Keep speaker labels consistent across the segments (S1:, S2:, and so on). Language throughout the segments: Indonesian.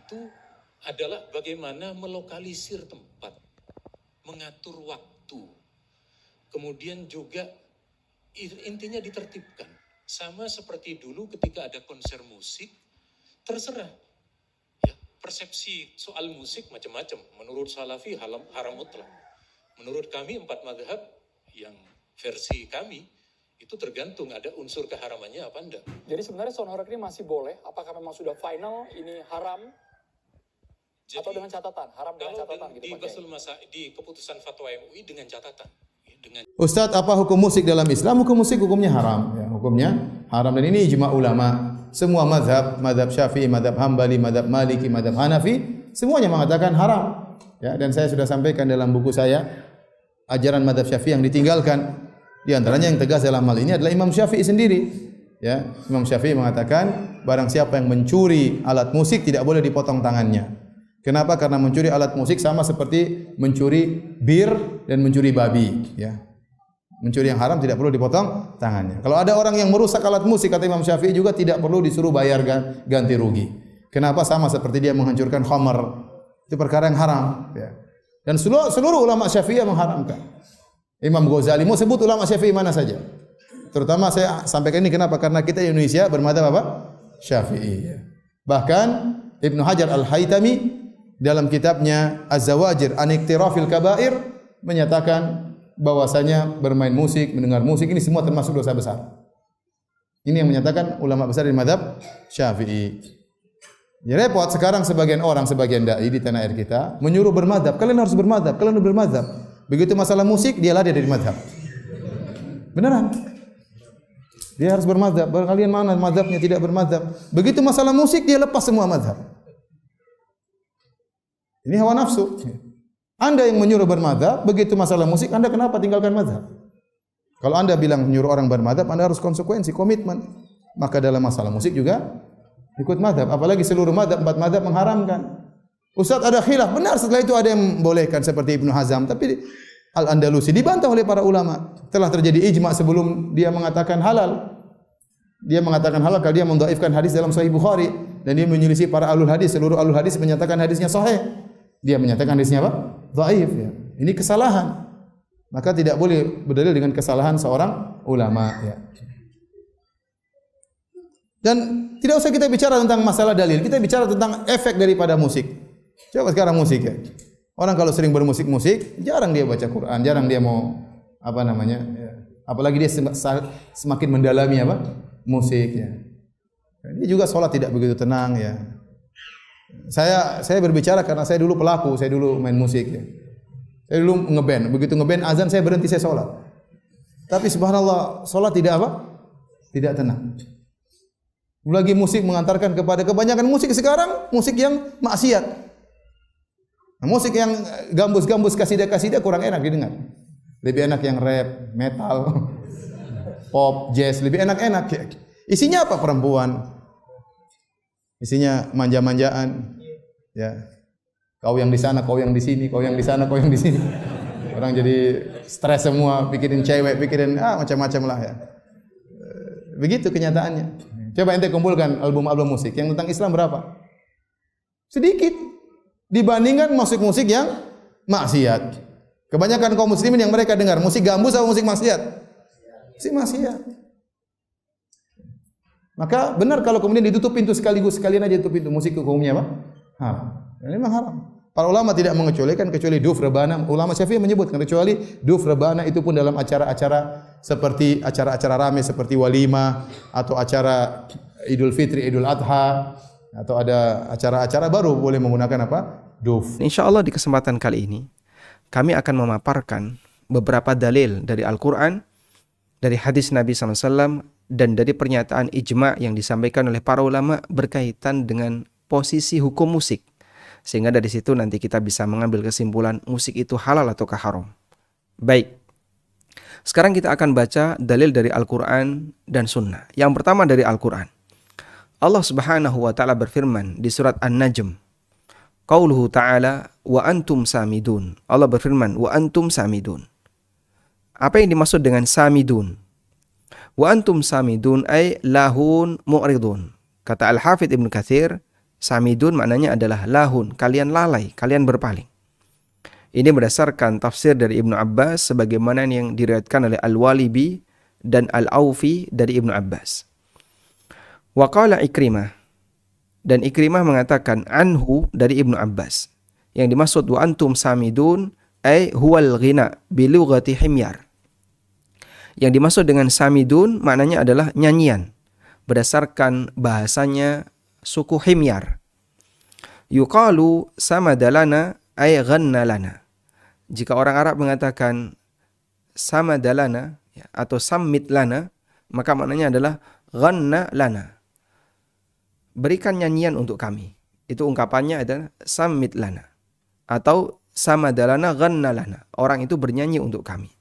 S1: itu adalah bagaimana melokalisir tempat, mengatur waktu, kemudian juga intinya ditertibkan. Sama seperti dulu ketika ada konser musik, terserah. Ya, persepsi soal musik macam-macam. Menurut Salafi haram mutlak. Menurut kami 4 mazhab yang versi kami itu tergantung ada unsur keharamannya apa enggak.
S2: Jadi sebenarnya soundtrack ini masih boleh? Apakah memang sudah final ini haram? Jadi, atau dengan catatan? Haram dengan catatan gitu Pak.
S1: Di keputusan fatwa MUI dengan catatan.
S3: Ustadz, apa hukum musik dalam Islam? Hukum musik hukumnya haram. Ya, hukumnya haram dan ini ijma ulama. Semua mazhab Syafi'i, mazhab Hambali, mazhab Maliki, mazhab Hanafi, semuanya mengatakan haram. Ya, dan saya sudah sampaikan dalam buku saya ajaran mazhab Syafi'i yang ditinggalkan. Di antaranya yang tegas dalam hal ini adalah Imam Syafi'i sendiri. Ya, Imam Syafi'i mengatakan barang siapa yang mencuri alat musik tidak boleh dipotong tangannya. Kenapa? Karena mencuri alat musik sama seperti mencuri bir dan mencuri babi. Ya. Mencuri yang haram tidak perlu dipotong tangannya. Kalau ada orang yang merusak alat musik, kata Imam Syafi'i juga tidak perlu disuruh bayar ganti rugi. Kenapa? Sama seperti dia menghancurkan khamar. Itu perkara yang haram. Ya. Dan seluruh ulama Syafi'i mengharamkan. Imam Ghazali, mau sebut ulama Syafi'i mana saja. Terutama saya sampaikan ini kenapa? Karena kita di Indonesia bermadzhab apa? Syafi'i. Ya. Bahkan Ibnu Hajar Al-Haytami dalam kitabnya Az-Zawajir an Iktirafil Kabair menyatakan bahwasanya bermain musik, mendengar musik ini semua termasuk dosa besar. Ini yang menyatakan ulama besar di mazhab Syafi'i. Ya repot sekarang sebagian orang, sebagian dai di tanah air kita menyuruh bermadzhab. Kalian harus bermadzhab, kalian harus bermadzhab. Begitu masalah musik dia lari dari mazhab. Beneran? Dia harus bermadzhab. Kalian mana mazhabnya tidak bermadzhab? Begitu masalah musik dia lepas semua mazhab. Ini hawa nafsu. Anda yang menyuruh bermadzhab, begitu masalah musik, Anda kenapa tinggalkan mazhab? Kalau Anda bilang menyuruh orang bermadzhab, Anda harus konsekuensi, komitmen. Maka dalam masalah musik juga ikut mazhab. Apalagi seluruh mazhab, 4 mazhab mengharamkan. Ustaz ada khilaf, benar setelah itu ada yang membolehkan seperti Ibnu Hazm, tapi Al-Andalusi dibantah oleh para ulama. Telah terjadi ijma sebelum dia mengatakan halal. Dia mengatakan halal kalau dia mendhaifkan hadis dalam Sahih Bukhari dan dia menyelisih para ahlul hadis. Seluruh ahlul hadis menyatakan hadisnya sahih. Dia menyatakan hadisnya apa? Dhaif ya. Ini kesalahan. Maka tidak boleh berdalil dengan kesalahan seorang ulama ya. Dan tidak usah kita bicara tentang masalah dalil, kita bicara tentang efek daripada musik. Coba sekarang musik ya. Orang kalau sering bermusik-musik, jarang dia baca Quran, jarang dia mau apa namanya? Ya. Apalagi dia semakin mendalami apa? Musik ya. Dia juga sholat tidak begitu tenang ya. Saya berbicara karena saya dulu pelaku, saya dulu main musik ya. Saya dulu ngeband, begitu ngeband azan saya berhenti, saya sholat. Tapi subhanallah, sholat tidak apa? Tidak tenang. Lagi musik mengantarkan kepada kebanyakan musik sekarang, musik yang maksiat. Nah, musik yang gambus-gambus kasidah-kasidah kurang enak didengar. Lebih enak yang rap, metal, pop, jazz, lebih enak-enak. Isinya apa? Perempuan. Isinya manja-manjaan. Ya. Kau yang di sana, kau yang di sini, kau yang di sana, kau yang di sini. Orang jadi stres semua, pikirin cewek, pikirin macam-macam lah ya. Begitu kenyataannya. Coba ente kumpulkan album-album musik yang tentang Islam berapa? Sedikit dibandingkan musik-musik yang maksiat. Kebanyakan kaum muslimin yang mereka dengar musik gambus atau musik maksiat? Musik maksiat. Maka benar kalau kemudian ditutup pintu sekaligus, sekalian aja tutup pintu, musik hukumnya apa? Haram. Ini memang haram. Para ulama tidak mengecualikan kecuali duf rebana. Ulama Syafi'i menyebutkan kecuali duf rebana itu pun dalam acara-acara seperti acara-acara ramai seperti walimah atau acara Idul Fitri, Idul Adha atau ada acara-acara baru boleh menggunakan apa? Duf.
S4: Insyaallah di kesempatan kali ini kami akan memaparkan beberapa dalil dari Al-Quran, dari hadis Nabi SAW, dan dari pernyataan ijma yang disampaikan oleh para ulama berkaitan dengan posisi hukum musik. Sehingga dari situ nanti kita bisa mengambil kesimpulan musik itu halal ataukah haram. Baik, sekarang kita akan baca dalil dari Al-Quran dan Sunnah. Yang pertama dari Al-Quran. Allah Subhanahu wa Ta'ala berfirman di surat An-Najm. Qauluhu ta'ala wa antum samidun. Allah berfirman wa antum samidun. Apa yang dimaksud dengan samidun? Wa antum samidun ay lahun mu'ridun. Kata Al-Hafidh Ibnu Katsir, Samidun maknanya adalah lahun, kalian lalai, kalian berpaling. Ini berdasarkan tafsir dari Ibnu Abbas sebagaimana yang diriwayatkan oleh Al-Walibi dan Al-Aufi dari Ibnu Abbas. Wa qala Ikrimah, dan Ikrimah mengatakan anhu dari Ibnu Abbas. Yang dimaksud wa antum samidun ay huwal ghina bi lughati himyar. Yang dimaksud dengan samidun maknanya adalah nyanyian berdasarkan bahasanya suku Himyar. Yuqalu samadalana ay ghanna lana. Jika orang Arab mengatakan samadalana atau sammit lana, maka maknanya adalah ghanna lana. Berikan nyanyian untuk kami. Itu ungkapannya adalah sammit lana atau samadalana ghanna lana. Orang itu bernyanyi untuk kami.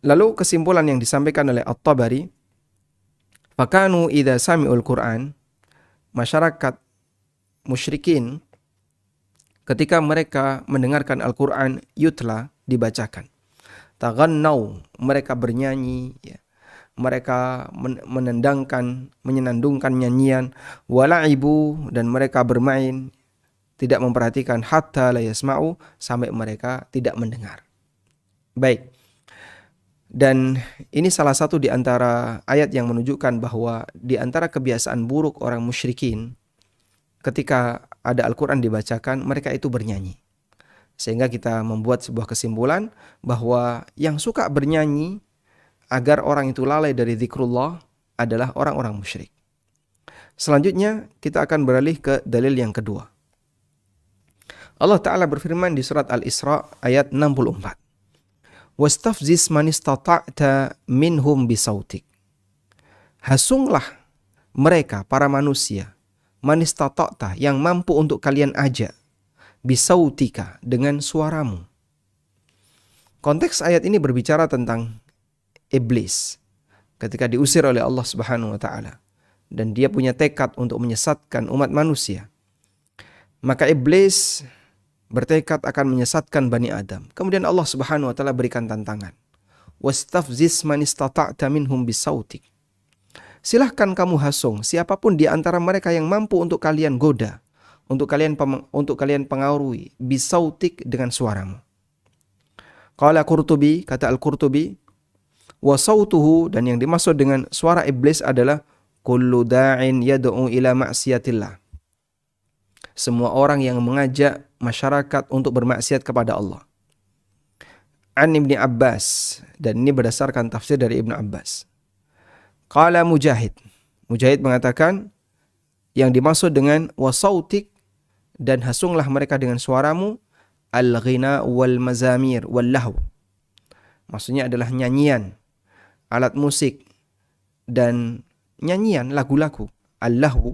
S4: Lalu kesimpulan yang disampaikan oleh At-Tabari, fakanu idza sami'ul Qur'an, masyarakat musyrikin ketika mereka mendengarkan Al-Qur'an yutla, dibacakan, taghannau, mereka bernyanyi, ya. Mereka menyenandungkan nyanyian, wala'ibu, dan mereka bermain, tidak memperhatikan, hatta la yasma'u, sampai mereka tidak mendengar. Baik. Dan ini salah satu di antara ayat yang menunjukkan bahwa di antara kebiasaan buruk orang musyrikin, ketika ada Al-Quran dibacakan, mereka itu bernyanyi. Sehingga kita membuat sebuah kesimpulan bahwa yang suka bernyanyi agar orang itu lalai dari zikrullah adalah orang-orang musyrik. Selanjutnya kita akan beralih ke dalil yang kedua. Allah Ta'ala berfirman di surat Al-Isra ayat 64. Wastafziz man istata'ta minhum bisautik. Hasunglah mereka, para manusia, man istata'ta, yang mampu untuk kalian ajak, bisautika, dengan suaramu. Konteks ayat ini berbicara tentang iblis ketika diusir oleh Allah Subhanahu wa taala dan dia punya tekad untuk menyesatkan umat manusia. Maka iblis bertekad akan menyesatkan Bani Adam. Kemudian Allah Subhanahu wa taala berikan tantangan. Wastafziz man istata'ta minhum bisautik. Silahkan kamu hasung siapapun di antara mereka yang mampu untuk kalian goda, untuk kalian pengaruhi, bisautik, dengan suaramu. Qala Qurtubi, kata Al-Qurtubi, wa sautuhu, dan yang dimaksud dengan suara iblis adalah kullu da'in yad'u ila ma'siyatillah. Semua orang yang mengajak masyarakat untuk bermaksiat kepada Allah. An Ibni Abbas, dan ini berdasarkan tafsir dari Ibnu Abbas. Qala Mujahid. Mujahid mengatakan yang dimaksud dengan wasautik, dan hasunglah mereka dengan suaramu, al-ghina wal mazamir wal lahu. Maksudnya adalah nyanyian, alat musik, dan nyanyian lagu-lagu, al-lahu.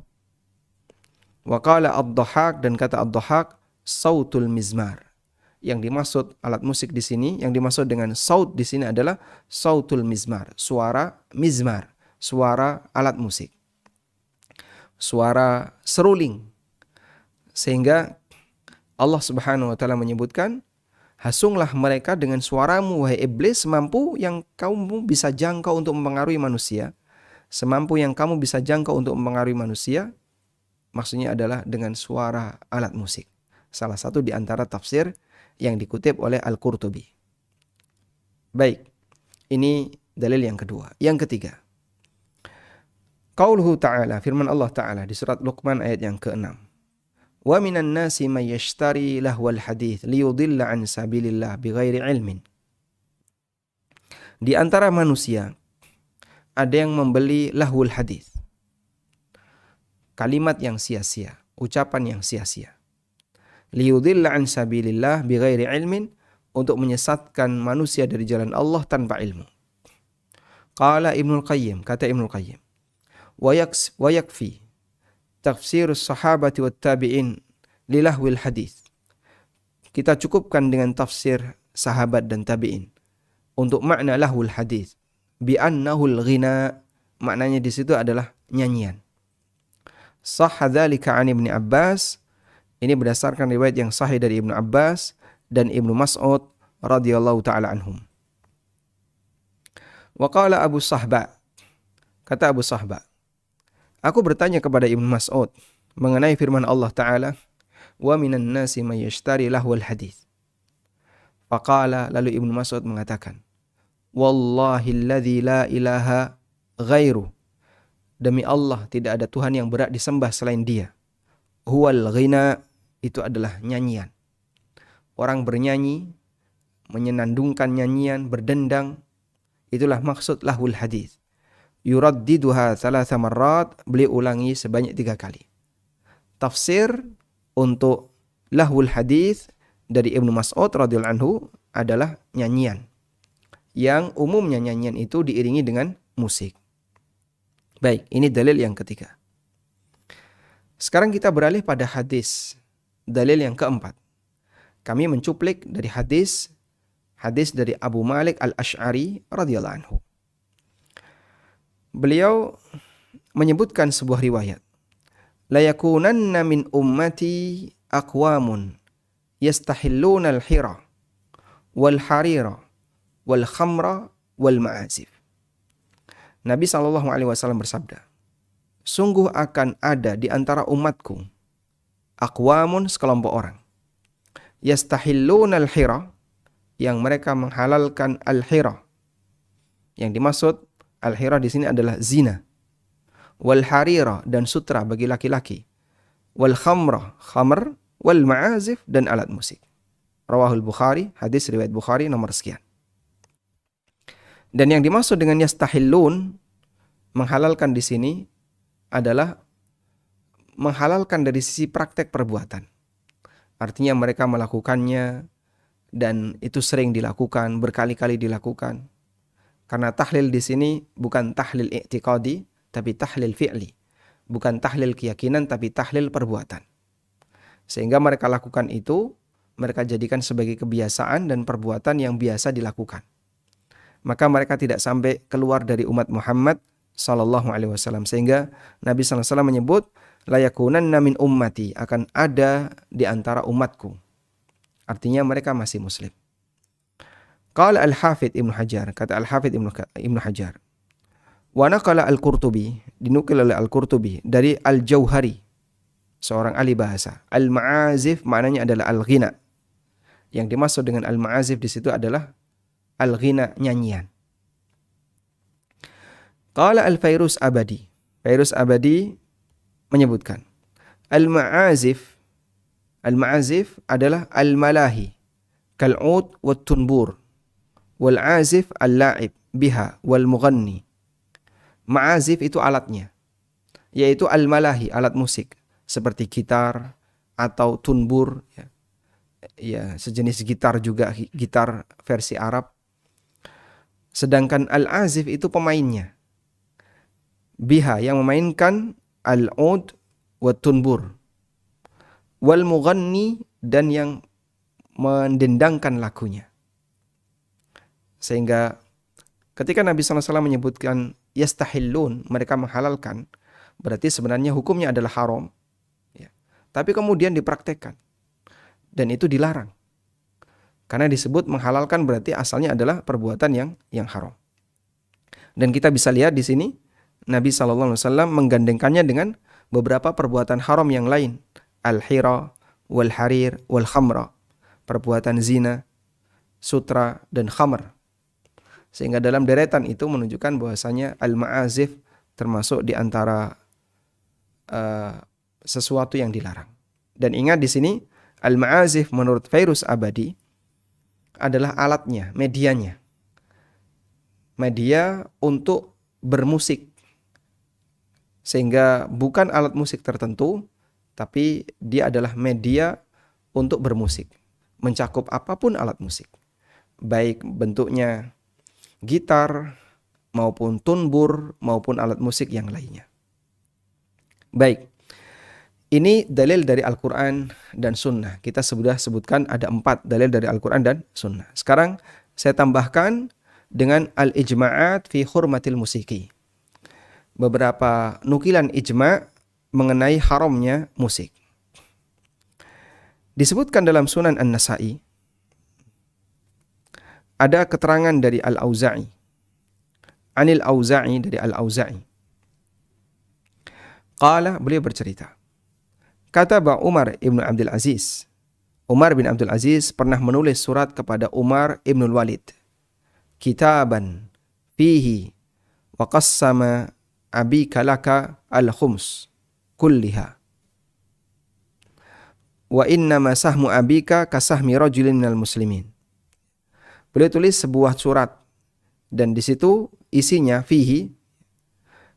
S4: Wa qala ad-Dhahhak, dan kata ad-Dhahhak, sautul mizmar. Yang dimaksud alat musik di sini, yang dimaksud dengan saut di sini adalah sautul mizmar, suara mizmar, suara alat musik, suara seruling. Sehingga Allah Subhanahu wa taala menyebutkan, hasunglah mereka dengan suaramu wahai iblis, semampu yang kamu bisa jangkau untuk mempengaruhi manusia, semampu yang kamu bisa jangkau untuk mempengaruhi manusia. Maksudnya adalah dengan suara alat musik. Salah satu di antara tafsir yang dikutip oleh Al-Qurtubi. Baik, ini dalil yang kedua. Yang ketiga, qauluhu ta'ala, firman Allah Ta'ala di surat Luqman ayat yang ke-6. Wa minan nasi may yashtari lahwal hadits liyudilla an sabilillah bighairi ilmin. Di antara manusia ada yang membeli lahwul hadits, kalimat yang sia-sia, ucapan yang sia-sia. Liyudilla an sabilillah bighairi ilmin, untuk menyesatkan manusia dari jalan Allah tanpa ilmu. Qala Ibnul Qayyim, kata Ibnul Qayyim, wa yakfi tafsirus sahabati wat tabi'in lilahwil hadits. Kita cukupkan dengan tafsir sahabat dan tabi'in untuk makna lahwul hadits, bi annahul ghina, maknanya di situ adalah nyanyian. Sahha dzalika an Ibnu Abbas, ini berdasarkan riwayat yang sahih dari Ibnu Abbas dan Ibnu Mas'ud radhiyallahu taala anhum. Wa qala Abu Sahba, kata Abu Sahba, Aku bertanya kepada Ibnu Mas'ud mengenai firman Allah Ta'ala, wa minan nasi may yashtari lahwal hadits. Faqala, lalu Ibnu Mas'ud mengatakan, wallahi alladzi la ilaha ghairu, demi Allah tidak ada Tuhan yang berhak disembah selain Dia. Huwal ghina, itu adalah nyanyian. Orang bernyanyi, menyenandungkan nyanyian, berdendang, itulah maksud lahwul hadits. Yuraddiduha thalatha marrat, beliau ulangi sebanyak 3 kali. Tafsir untuk lahwul hadits dari Ibnu Mas'ud radhiyallahu anhu adalah nyanyian. Yang umumnya nyanyian itu diiringi dengan musik. Baik, ini dalil yang ketiga. Sekarang kita beralih pada hadis. Dalil yang keempat. Kami mencuplik dari hadis dari Abu Malik Al-Asy'ari radhiyallahu anhu. Beliau menyebutkan sebuah riwayat. La yakunanna min ummati aqwamun yastahilluna al-hira wal harira wal khamra wal ma'azif. Nabi SAW bersabda, sungguh akan ada di antara umatku aqwamun, sekelompok orang, yastahilluna al-hira, yang mereka menghalalkan al-hira. Yang dimaksud al-hira di sini adalah zina. Wal harira, dan sutra bagi laki-laki. Wal khamra, khamr, wal ma'azif, dan alat musik. Rawahul Bukhari, hadis riwayat Bukhari nomor sekian. Dan yang dimaksud dengan yastahillun, menghalalkan di sini adalah menghalalkan dari sisi praktek perbuatan. Artinya mereka melakukannya dan itu sering dilakukan, berkali-kali dilakukan. Karena tahlil di sini bukan tahlil i'tiqadi, tapi tahlil fi'li. Bukan tahlil keyakinan, tapi tahlil perbuatan. Sehingga mereka lakukan itu, mereka jadikan sebagai kebiasaan dan perbuatan yang biasa dilakukan. Maka mereka tidak sampai keluar dari umat Muhammad sallallahu alaihi wasallam. Sehingga Nabi sallallahu alaihi wasallam menyebut, la yakunanna min ummati, akan ada di antara umatku. Artinya mereka masih muslim. Qala Al-Hafidh Ibnu Hajar, kata Al-Hafidh Ibnu Hajar. Wa naqala Al-Qurtubi, dinukil oleh Al-Qurtubi dari Al-Jauhari, seorang ahli bahasa. Al-ma'azif maknanya adalah al-ghina. Yang dimaksud dengan al-ma'azif di situ adalah al-ghina, nyanyian. Qala Al-Fairuz Abadi. Fairuz Abadi menyebutkan, al-ma'azif adalah al-malahi kal'ud wat tunbur wal azif al-la'ib biha wal mughanni. Ma'azif itu alatnya, yaitu al-malahi, alat musik seperti gitar atau tunbur, ya sejenis gitar juga, gitar versi Arab. Sedangkan al-azif itu pemainnya, biha yang memainkan al-ud wa tunbur, wal mughanni, dan yang mendendangkan lagunya. Sehingga ketika Nabi SAW menyebutkan yastahillun, mereka menghalalkan, berarti sebenarnya hukumnya adalah haram, ya. Tapi kemudian dipraktekkan dan itu dilarang. Karena disebut menghalalkan berarti asalnya adalah perbuatan yang haram. Dan kita bisa lihat di sini Nabi SAW menggandengkannya dengan beberapa perbuatan haram yang lain. Al-hira, wal-harir, wal-khamra. Perbuatan zina, sutra, dan khamr. Sehingga dalam deretan itu menunjukkan bahwasanya al-ma'azif termasuk di antara sesuatu yang dilarang. Dan ingat di sini al-ma'azif menurut Fairuz Abadi adalah alatnya, medianya. Media untuk bermusik. Sehingga bukan alat musik tertentu, tapi dia adalah media untuk bermusik. Mencakup apapun alat musik. Baik bentuknya gitar, maupun tunbur, maupun alat musik yang lainnya. Baik, ini dalil dari Al-Quran dan Sunnah. Kita sudah sebutkan ada 4 dalil dari Al-Quran dan Sunnah. Sekarang saya tambahkan dengan al-ijma'at fi hurmatil musiki. Beberapa nukilan ijma' mengenai haramnya musik. Disebutkan dalam Sunan An-Nasa'i, ada keterangan dari Al-Auza'i. Anil Auza'i, dari Al-Auza'i. Qala, beliau bercerita. Kata Umar ibn Abdul Aziz. Umar bin Abdul Aziz pernah menulis surat kepada Umar ibn Walid. Kitaban fihi wa qassama abika laka al-khums kulliha. Wa innama sahmu abika kasahmi rajulin minal muslimin. Beliau tulis sebuah surat dan di situ isinya fihi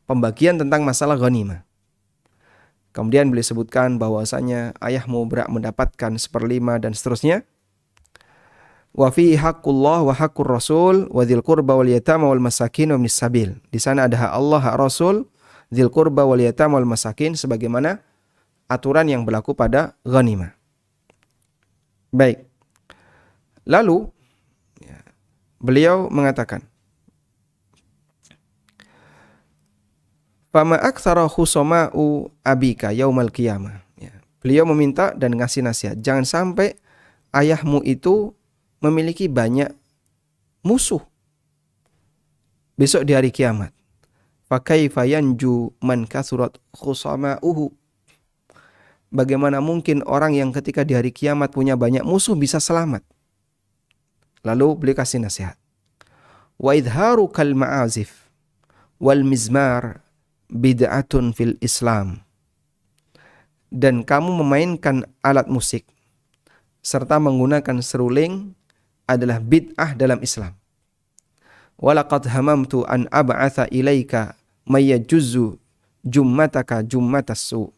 S4: pembagian tentang masalah ghanimah. Kemudian beliau sebutkan bahwasanya ayahmu berhak mendapatkan 1/5 dan seterusnya. Wa fihi haqqullah wa haqqur rasul wa dzil qurba wal yatama wal masakin wa ibnis sabil. Di sana ada hak Allah, hak Rasul, dzil qurba wal yatama wal masakin sebagaimana aturan yang berlaku pada ghanimah. Baik. Lalu beliau mengatakan, Fama aktsara khusama'u abika yaumal qiyamah. Beliau meminta dan ngasih nasihat, jangan sampai ayahmu itu memiliki banyak musuh besok di hari kiamat. Fa kaifa yanju man kathurat khusama'uhu. Bagaimana mungkin orang yang ketika di hari kiamat punya banyak musuh bisa selamat? Lalu beliau kasih nasihat. Wa idharu kal ma'azif wal mizmar bid'atun fil Islam. Dan kamu memainkan alat musik serta menggunakan seruling adalah bid'ah dalam Islam. Walaqad hamamtu an ab'atha ilaika mayyajuzzu jummataka jummatassu.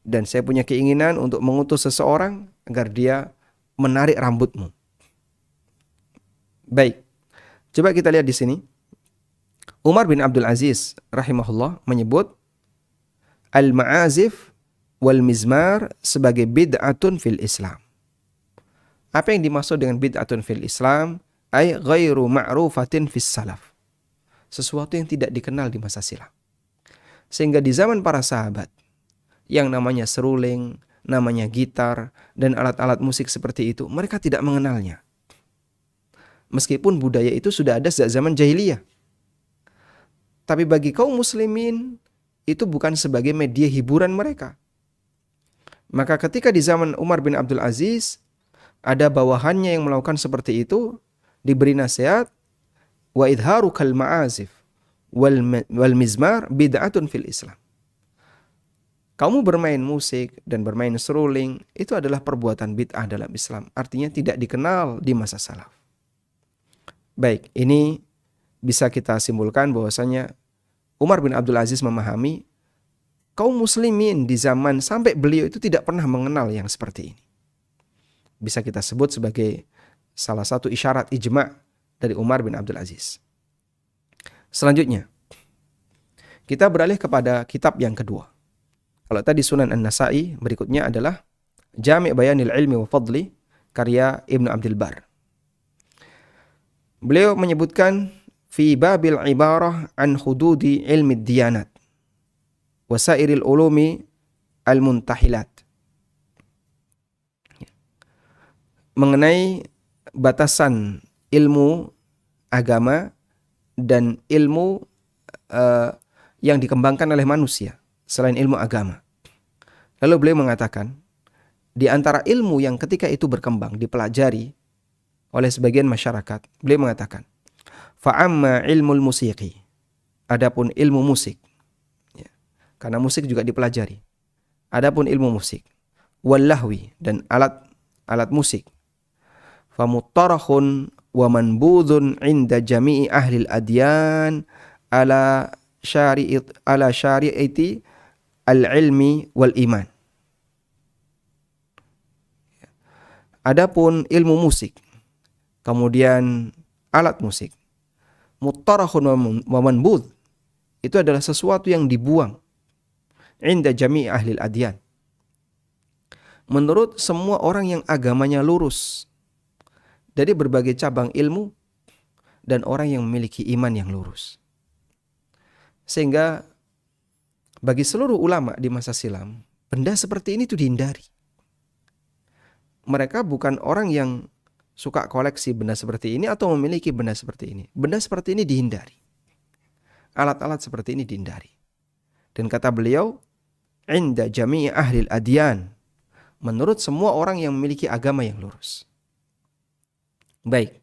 S4: Dan saya punya keinginan untuk mengutus seseorang agar dia menarik rambutmu. Baik. Coba kita lihat di sini. Umar bin Abdul Aziz rahimahullah menyebut al-ma'azif wal mizmar sebagai bid'atun fil Islam. Apa yang dimaksud dengan bid'atun fil Islam? Ay ghairu ma'rufatin fis salaf. Sesuatu yang tidak dikenal di masa silam. Sehingga di zaman para sahabat yang namanya seruling, namanya gitar dan alat-alat musik seperti itu, mereka tidak mengenalnya. Meskipun budaya itu sudah ada sejak zaman jahiliyah. Tapi bagi kaum muslimin, itu bukan sebagai media hiburan mereka. Maka ketika di zaman Umar bin Abdul Aziz, ada bawahannya yang melakukan seperti itu, diberi nasihat, wa idharu kal ma'azif wal mizmar bid'atun fil Islam. Kamu bermain musik dan bermain seruling, itu adalah perbuatan bid'ah dalam Islam. Artinya tidak dikenal di masa salaf. Baik, ini bisa kita simpulkan bahwasanya Umar bin Abdul Aziz memahami kaum muslimin di zaman sampai beliau itu tidak pernah mengenal yang seperti ini. Bisa kita sebut sebagai salah satu isyarat ijma' dari Umar bin Abdul Aziz. Selanjutnya, kita beralih kepada kitab yang kedua. Kalau tadi Sunan An-Nasa'i, berikutnya adalah Jami' Bayanil Ilmi wa Fadli karya Ibnu Abdul Bar. Beliau menyebutkan fi babil ibarah an hududi ilmi diyanat wasairil ulumi al-muntahilat. Mengenai batasan ilmu agama dan ilmu yang dikembangkan oleh manusia selain ilmu agama. Lalu beliau mengatakan, di antara ilmu yang ketika itu berkembang, dipelajari oleh sebagian masyarakat, beliau mengatakan, fa'amma ilmul musiqi, adapun ilmu musik, ya, karena musik juga dipelajari, adapun ilmu musik, wallahwi, dan alat musik, famuttarahun wa manbudhun inda jami'i ahlil adyan ala syari'ati al-ilmi wal iman. Adapun ilmu musik, kemudian alat musik, muttarahun wa manbudh, itu adalah sesuatu yang dibuang inda jami'i ahlil adyan, menurut semua orang yang agamanya lurus dari berbagai cabang ilmu dan orang yang memiliki iman yang lurus. Sehingga bagi seluruh ulama di masa silam, benda seperti ini itu dihindari. Mereka bukan orang yang suka koleksi benda seperti ini atau memiliki benda seperti ini. Benda seperti ini dihindari. Alat-alat seperti ini dihindari. Dan kata beliau, inda jami'i ahli al-adyan, menurut semua orang yang memiliki agama yang lurus. Baik,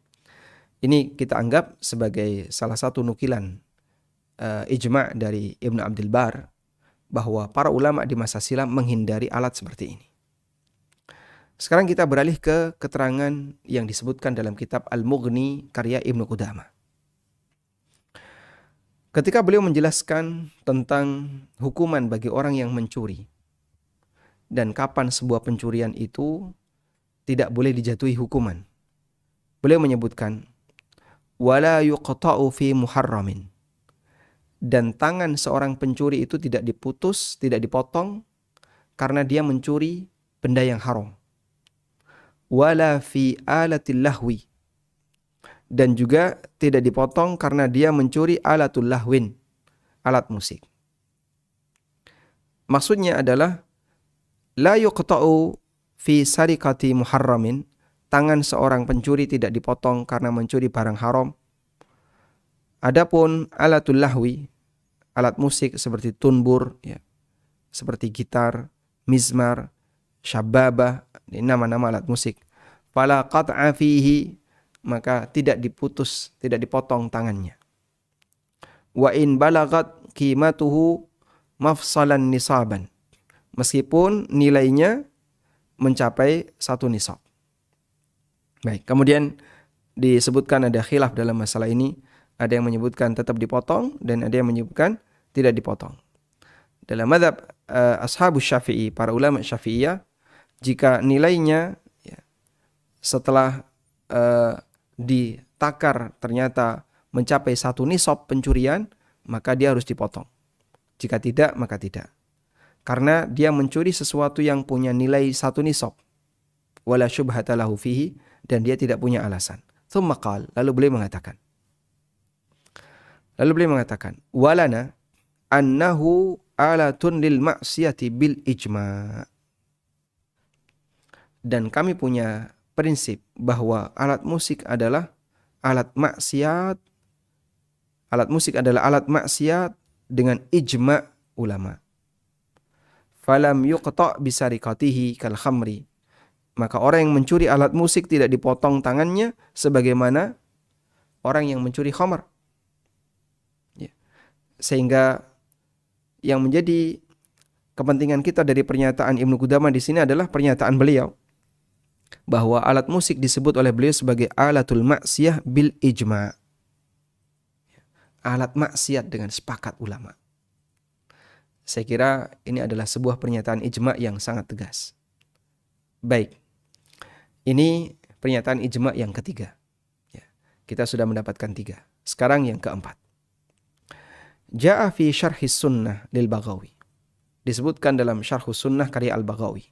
S4: ini kita anggap sebagai salah satu nukilan ijma' dari Ibnu Abdul Bar, bahwa para ulama di masa silam menghindari alat seperti ini. Sekarang kita beralih ke keterangan yang disebutkan dalam kitab Al-Mughni karya Ibnu Qudamah. Ketika beliau menjelaskan tentang hukuman bagi orang yang mencuri dan kapan sebuah pencurian itu tidak boleh dijatuhi hukuman, beliau menyebutkan wala yuqta'u fi muharramin, dan tangan seorang pencuri itu tidak diputus, tidak dipotong karena dia mencuri benda yang haram. Wala fi alatil lahwi, dan juga tidak dipotong karena dia mencuri alatul lahwin, alat musik. Maksudnya adalah la yuqta'u fi sarikati muharramin, tangan seorang pencuri tidak dipotong karena mencuri barang haram. Adapun alatul lahwi, alat musik seperti tunbur, ya, seperti gitar, mizmar, syababah, ini nama-nama alat musik. Fala qat'a fihi, maka tidak diputus, tidak dipotong tangannya. Wa in balagat qimatuhu mafsalan nisaban, meskipun nilainya mencapai 1 nisab. Baik, kemudian disebutkan ada khilaf dalam masalah ini. Ada yang menyebutkan tetap dipotong dan ada yang menyebutkan tidak dipotong. Dalam mazhab ashabus Syafi'i, para ulama Syafi'iyah, jika nilainya ya, setelah ditakar ternyata mencapai 1 nisab pencurian, maka dia harus dipotong. Jika tidak, maka tidak. Karena dia mencuri sesuatu yang punya nilai 1 nisab. Wala syubhata lahu fihi, dan dia tidak punya alasan. Tsumma qala, lalu beliau mengatakan, walana annahu alatun lil ma'siyati bil ijma'. Dan kami punya prinsip bahwa alat musik adalah alat maksiat. Alat musik adalah alat maksiat dengan ijma' ulama. Falam yuqta' bisarikatihi kal khamri. Maka orang yang mencuri alat musik tidak dipotong tangannya sebagaimana orang yang mencuri khamr. Ya. Sehingga yang menjadi kepentingan kita dari pernyataan Ibnu Qudamah di sini adalah pernyataan beliau bahwa alat musik disebut oleh beliau sebagai alatul maksiyah bil ijma'. Alat maksiat dengan sepakat ulama. Saya kira ini adalah sebuah pernyataan ijma' yang sangat tegas. Baik, ini pernyataan ijma' yang ketiga. Ya, kita sudah mendapatkan 3. Sekarang yang keempat. Ja'a fi syarhis sunnah lil Baghawi. Disebutkan dalam syarhus sunnah karya Al-Baghawi.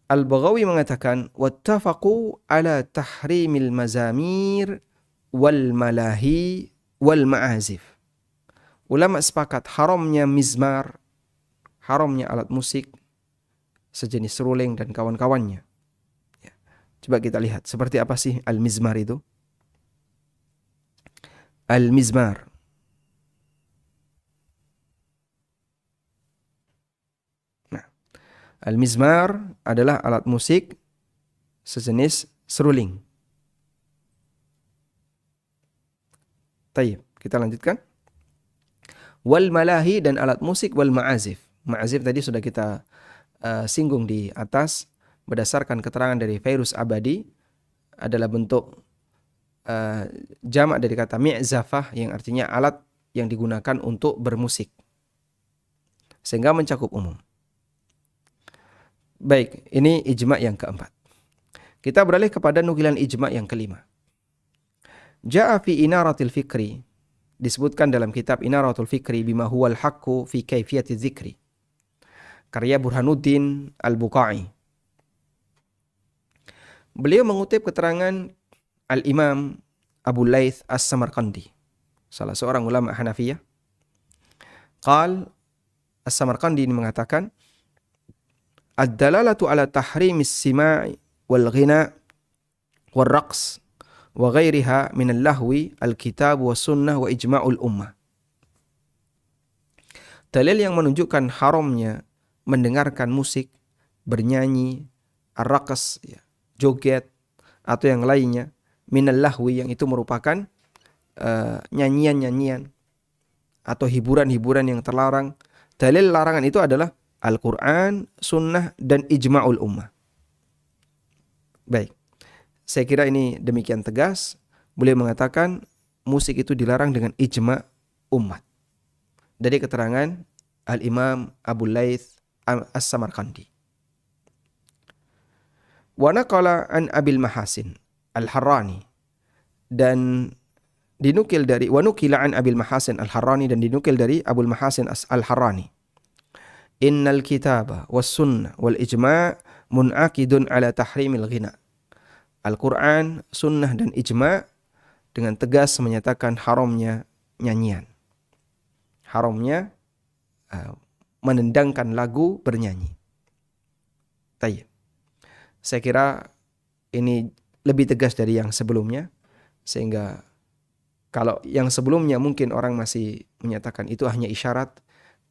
S4: Al-Baghawi mengatakan, wattafaqu ala tahrimil mazamir wal malahi wal ma'azif. Ulama sepakat haramnya mizmar, haramnya alat musik, sejenis seruling dan kawan-kawannya. Ya. Coba kita lihat, seperti apa sih al-mizmar itu? Al-mizmar. Al-mizmar adalah alat musik sejenis seruling. Tayyib, kita lanjutkan. Wal malahi, dan alat musik wal ma'azif. Ma'azif tadi sudah kita singgung di atas, berdasarkan keterangan dari Fairuz Abadi, adalah bentuk jamak dari kata mi'zafah yang artinya alat yang digunakan untuk bermusik. Sehingga mencakup umum. Baik, ini ijma' yang keempat. Kita beralih kepada nukilan ijma' yang kelima. Ja'a fi inaratil fikri, disebutkan dalam kitab Inaratul Fikri bima huwal haqqu fi kaifiyati dzikri, karya Burhanuddin Al-Buqai. Beliau mengutip keterangan Al-Imam Abu Laits As-Samarqandi, salah seorang ulama Hanafiyah. Qal As-Samarqandi ini mengatakan, ad-dalalatu ala tahrimis sima'i wal ghina wal raqs wa ghairiha min al-lahwi al-kitab wa sunnah wa ijma'ul ummah. dalil yang menunjukkan haramnya mendengarkan musik, bernyanyi, ar-raqs, ya, joget, atau yang lainnya, minal lahwi, yang itu merupakan nyanyian-nyanyian atau hiburan-hiburan yang terlarang. Dalil larangan itu adalah Al-Quran, Sunnah, dan Ijma'ul Ummah. Baik, saya kira ini demikian tegas. Beliau mengatakan musik itu dilarang dengan ijma' umat. Dari keterangan Al-Imam Abu Laits As-Samarqandi. Wa naqala an Abil Mahasin Al-Harrani, dan dinukil dari wa nukila an Abil Mahasin Al-Harrani, dan dinukil dari Abul Mahasin Al-Harrani, innal kitaba was sunnah wal ijma' munaqidun ala tahrimil ghina. Al-Quran, sunnah, dan ijma' dengan tegas menyatakan haramnya nyanyian, haramnya menendangkan lagu, bernyanyi. Tayyib. Saya kira ini lebih tegas dari yang sebelumnya, sehingga kalau yang sebelumnya mungkin orang masih menyatakan itu hanya isyarat,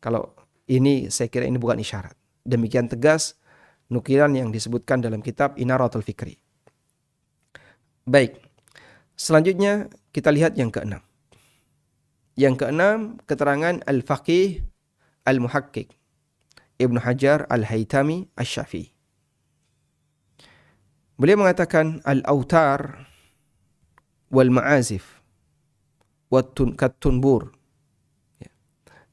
S4: kalau ini saya kira ini bukan isyarat. Demikian tegas nukilan yang disebutkan dalam kitab Inaratul Fikri. Baik, selanjutnya kita lihat yang keenam. Yang keenam, keterangan Al-Faqih Al-Muhaqqiq Ibnu Hajar Al-Haytami Asy-Syafi'i. Beliau mengatakan al-autar wal ma'azif kat-tunbur,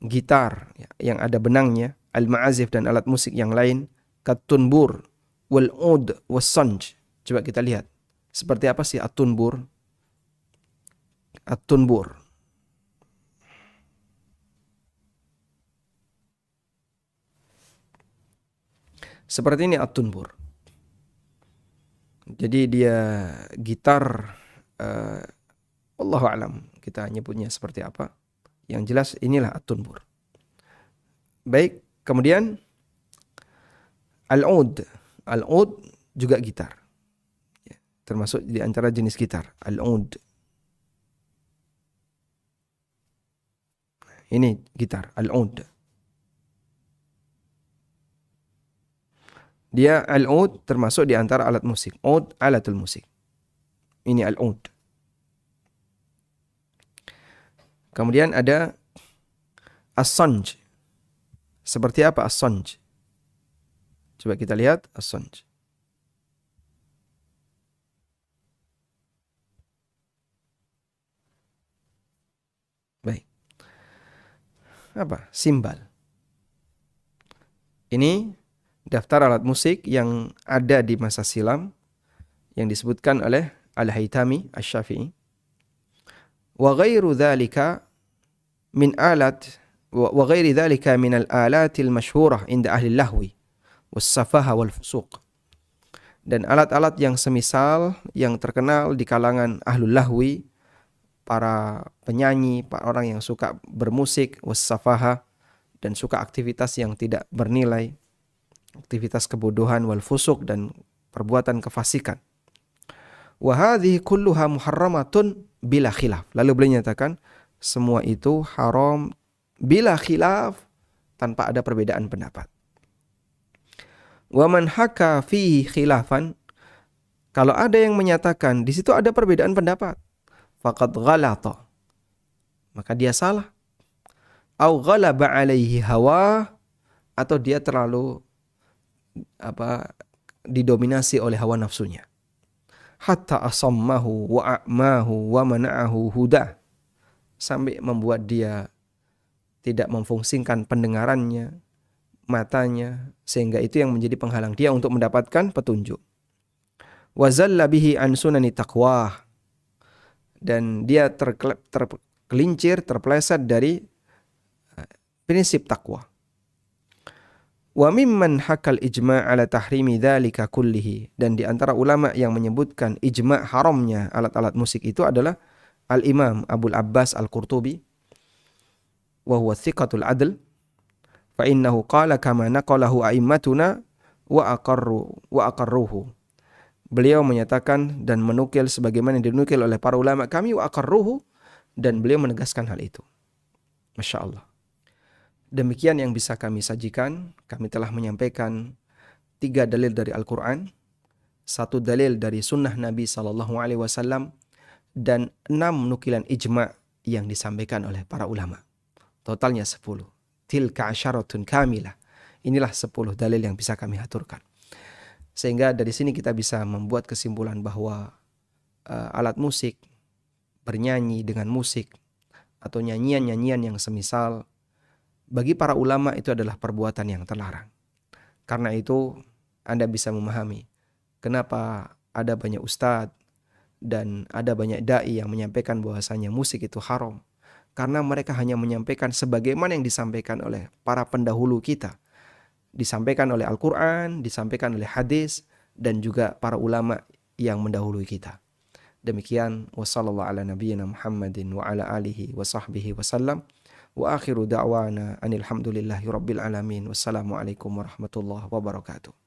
S4: gitar yang ada benangnya, al-ma'azif dan alat musik yang lain, kat-tunbur wal ud was sanj. Coba kita lihat seperti apa sih at-tunbur? At-tunbur. Seperti ini at-tunbur. Jadi dia gitar, Allahu a'lam kita nyebutnya seperti apa. Yang jelas inilah at-tunbur. Baik, kemudian al-ud. Al-ud juga gitar. Ya, termasuk di antara jenis gitar, al-ud. Ini gitar, al-ud. Dia al-ud termasuk di antara alat musik. Ud alatul musik. Ini al-ud. Kemudian ada as-sanj. Seperti apa as-sanj? Coba kita lihat as-sanj. Baik. Apa? Simbal. Ini daftar alat musik yang ada di masa silam yang disebutkan oleh Al-Haytami Asy-Syafi'i. Wa ghairu dzalika min alat wa ghairi dzalika min al-alatil masyhurah inda ahli lahwi was-safaha wal fusuq. Dan alat-alat yang semisal yang terkenal di kalangan ahlul lahwi, para penyanyi, para orang yang suka bermusik, was-safaha, dan suka aktivitas yang tidak bernilai, aktivitas kebodohan, wal fusuq, dan perbuatan kefasikan. Wa hadhihi kulluha muharramatun bila khilaf. Lalu beliau nyatakan semua itu haram bila khilaf, tanpa ada perbedaan pendapat. Wa man haka fihi khilafan, kalau ada yang menyatakan di situ ada perbedaan pendapat, faqad ghalata, maka dia salah. Au ghalaba alaihi hawa, atau dia terlalu didominasi oleh hawa nafsunya. Hatta asammahu wa a'mahu wa mana'ahu huda, sampai membuat dia tidak memfungsikan pendengarannya, matanya, sehingga itu yang menjadi penghalang dia untuk mendapatkan petunjuk. Wa zalla bihi an sunani taqwa, dan dia tergelincir, terpeleset dari prinsip takwa. Wa mimman hakal ijma' ala tahrimi dzalika kullihi, dan di antara ulama yang menyebutkan ijma' haramnya alat-alat musik itu adalah Al-Imam Abul Abbas Al-Qurtubi, wa huwa thiqatul adl, fa innahu qala kama naqalahu a'immatuna wa aqarruhu. Beliau menyatakan dan menukil sebagaimana dinukil oleh para ulama kami, wa aqarruhu, dan beliau menegaskan hal itu. Masya Allah. Demikian yang bisa kami sajikan. Kami telah menyampaikan 3 dalil dari Al-Quran, 1 dalil dari sunnah Nabi SAW, dan 6 nukilan ijma' yang disampaikan oleh para ulama. Totalnya 10. Tilka asyaratun kamilah. Inilah 10 dalil yang bisa kami aturkan. Sehingga dari sini kita bisa membuat kesimpulan bahwa alat musik, bernyanyi dengan musik, atau nyanyian-nyanyian yang semisal, bagi para ulama itu adalah perbuatan yang terlarang. Karena itu Anda bisa memahami kenapa ada banyak ustadz dan ada banyak da'i yang menyampaikan bahwasanya musik itu haram. Karena mereka hanya menyampaikan sebagaimana yang disampaikan oleh para pendahulu kita. Disampaikan oleh Al-Quran, disampaikan oleh hadis, dan juga para ulama yang mendahului kita. Demikian, wassallallahu ala nabiyyina Muhammadin wa ala alihi wa sahbihi wasallam. Wa akhiru da'wana anil hamdulillahi rabbil alamin. Wassalamualaikum warahmatullahi wabarakatuh.